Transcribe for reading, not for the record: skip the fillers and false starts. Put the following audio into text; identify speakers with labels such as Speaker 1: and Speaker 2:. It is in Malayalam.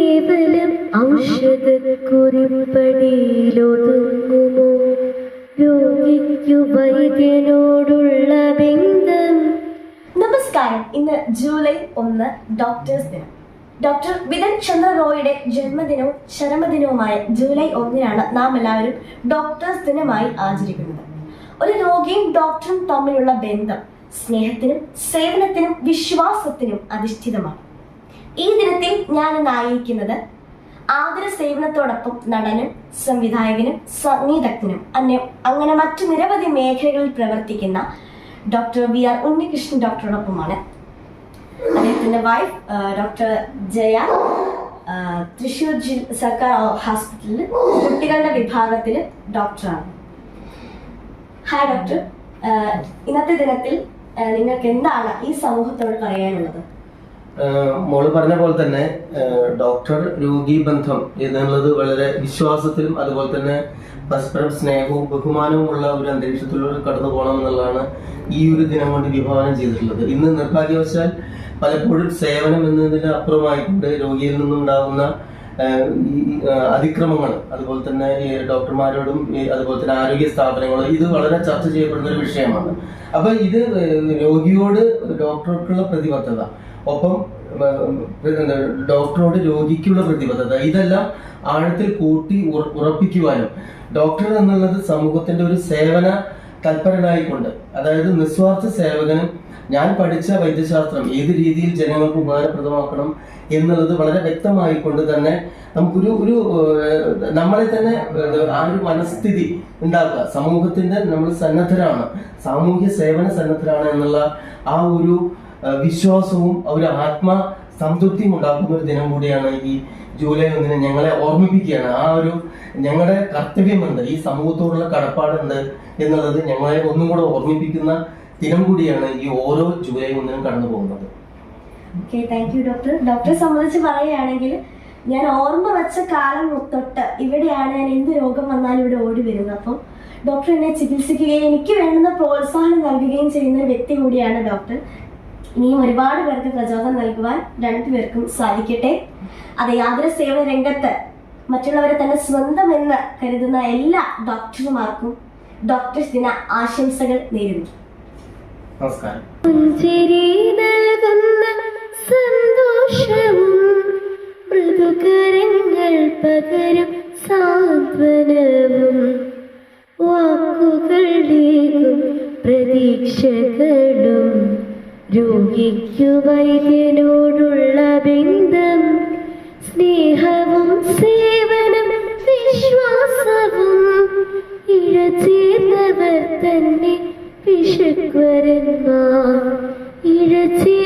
Speaker 1: കേവലം ഔഷധക്കുറിപ്പടിയിലൊതുങ്ങുമോ രോഗിക്കു വൈദ്യനോടുള്ള ബന്ധം?
Speaker 2: നമസ്കാരം. ഇന്ന് ജൂലൈ 1 ഡോക്ടേഴ്സ് ദിനം. ഡോക്ടർ ബിപിൻ ചന്ദ്ര റോയിയുടെ ജന്മദിനവും ചരമദിനവുമായ ജൂലൈ 1 നാം എല്ലാവരും ഡോക്ടേഴ്സ് ദിനമായി ആചരിക്കുന്നത്. ഒരു രോഗിയും ഡോക്ടറും തമ്മിലുള്ള ബന്ധം സ്നേഹത്തിനും സേവനത്തിനും വിശ്വാസത്തിനും അധിഷ്ഠിതമാണ്. ഈ ദിനത്തിൽ ഞാൻ ആയിരിക്കുന്നത് ആതുര സേവനത്തോടൊപ്പം നടനും സംവിധായകനും സംഗീതജ്ഞനും അങ്ങനെ മറ്റു നിരവധി മേഖലകളിൽ പ്രവർത്തിക്കുന്ന ഡോക്ടർ VR ഉണ്ണികൃഷ്ണൻ ഡോക്ടറോടൊപ്പമാണ്. അദ്ദേഹത്തിന്റെ വൈഫ് ഡോക്ടർ ജയ തൃശ്ശൂർ സർക്കാർ ഹോസ്പിറ്റലിൽ കുട്ടികളുടെ വിഭാഗത്തിൽ ഡോക്ടറാണ്. ഹായ് ഡോക്ടർ, ഇന്നത്തെ ദിനത്തിൽ നിങ്ങൾക്ക് എന്താണ് ഈ സമൂഹത്തോട് പറയാനുള്ളത്?
Speaker 3: മോള് പറഞ്ഞ പോലെ തന്നെ ഡോക്ടർ രോഗി ബന്ധം എന്നുള്ളത് വളരെ വിശ്വാസത്തിലും അതുപോലെ തന്നെ പരസ്പരം സ്നേഹവും ബഹുമാനവുമുള്ള ഒരു അന്തരീക്ഷത്തിലൂടെ കടന്നു പോകണം എന്നുള്ളതാണ് ഈ ഒരു ദിനം കൊണ്ട് വിഭാവനം ചെയ്തിട്ടുള്ളത്. ഇന്ന് നിർഭാഗ്യവശാൽ പലപ്പോഴും സേവനം എന്നതിന് അപ്പുറമായിക്കൊണ്ട് രോഗിയിൽ നിന്നുണ്ടാകുന്ന അതിക്രമങ്ങൾ, അതുപോലെ തന്നെ ഡോക്ടർമാരോടും അതുപോലെ തന്നെ ആരോഗ്യ സ്ഥാപനങ്ങളും ഇത് വളരെ ചർച്ച ചെയ്യപ്പെടുന്ന ഒരു വിഷയമാണ്. അപ്പൊ ഇത് രോഗിയോട് ഡോക്ടർക്കുള്ള പ്രതിബദ്ധത, ഒപ്പം ഡോക്ടറോട് രോഗിക്കുള്ള പ്രതിബദ്ധത, ഇതെല്ലാം ആഴത്തിൽ കൂട്ടി ഉറപ്പിക്കുവാനും ഡോക്ടർ എന്നുള്ളത് സമൂഹത്തിന്റെ ഒരു സേവന തൽപരനായിക്കൊണ്ട്, അതായത് നിസ്വാർത്ഥ സേവകനും ഞാൻ പഠിച്ച വൈദ്യശാസ്ത്രം ഏത് രീതിയിൽ ജനങ്ങൾക്ക് ഉപകാരപ്രദമാക്കണം എന്നുള്ളത് വളരെ വ്യക്തമായിക്കൊണ്ട് തന്നെ നമുക്കൊരു നമ്മളെ തന്നെ ആ ഒരു മനസ്ഥിതി ഉണ്ടാക്കുക. സമൂഹത്തിന്റെ നമ്മൾ സന്നദ്ധരാണ്, സാമൂഹ്യ സേവന സന്നദ്ധരാണ് എന്നുള്ള ആ ഒരു വിശ്വാസവും ഒരു ആത്മസംതൃപ്തിയും ഉണ്ടാക്കുന്ന ഒരു ദിനം കൂടിയാണ് ഈ ജൂലൈ 1 ഞങ്ങളെ ഓർമ്മിപ്പിക്കുകയാണ്. ആ ഒരു ഞങ്ങളുടെ കർത്തവ്യമുണ്ട്, ഈ സമൂഹത്തോടുള്ള കടപ്പാടുണ്ട് എന്നുള്ളത് ഞങ്ങളെ ഒന്നും കൂടെ ഓർമ്മിപ്പിക്കുന്ന ദിനം കൂടിയാണ് ഈ ഓരോ ജൂലൈ 1 കടന്നു പോകുന്നത്.
Speaker 2: Thank you doctor. ഡോക്ടറെ സംബന്ധിച്ച് പറയുകയാണെങ്കിൽ ഞാൻ ഓർമ്മ വെച്ച കാലം തൊട്ട് ഇവിടെയാണ് ഞാൻ എന്ത് രോഗം വന്നാലും ഇവിടെ ഓടി വരുന്നത്. അപ്പം ഡോക്ടർ എന്നെ ചികിത്സിക്കുകയും എനിക്ക് വേണ്ടുന്ന പ്രോത്സാഹനം നൽകുകയും ചെയ്യുന്ന ഒരു വ്യക്തി കൂടിയാണ് ഡോക്ടർ. ഇനിയും ഒരുപാട് പേർക്ക് പ്രചോദനം നൽകുവാൻ രണ്ടുപേർക്കും സാധിക്കട്ടെ. അത് യാതൊരു സേവന രംഗത്ത് മറ്റുള്ളവരെ തന്നെ സ്വന്തം എന്ന് കരുതുന്ന എല്ലാ ഡോക്ടർമാർക്കും ഡോക്ടേഴ്സ് ദിന ആശംസകൾ നേരുന്നു.
Speaker 3: നമസ്കാരം.
Speaker 1: പുഞ്ചിരി നൽകുന്ന സന്തോഷവും മൃദുകരങ്ങൾ പകരും സാന്ത്വനവും വാക്കുകളേകും പ്രതീക്ഷകളും രോഗിക്കു വൈദ്യനോടുള്ള ബന്ധം സ്നേഹവും സേവനം വിശ്വാസവും ഇഴചേർന്നവർ തന്നെ പിശക്വരന്മാർ ഇഴചേ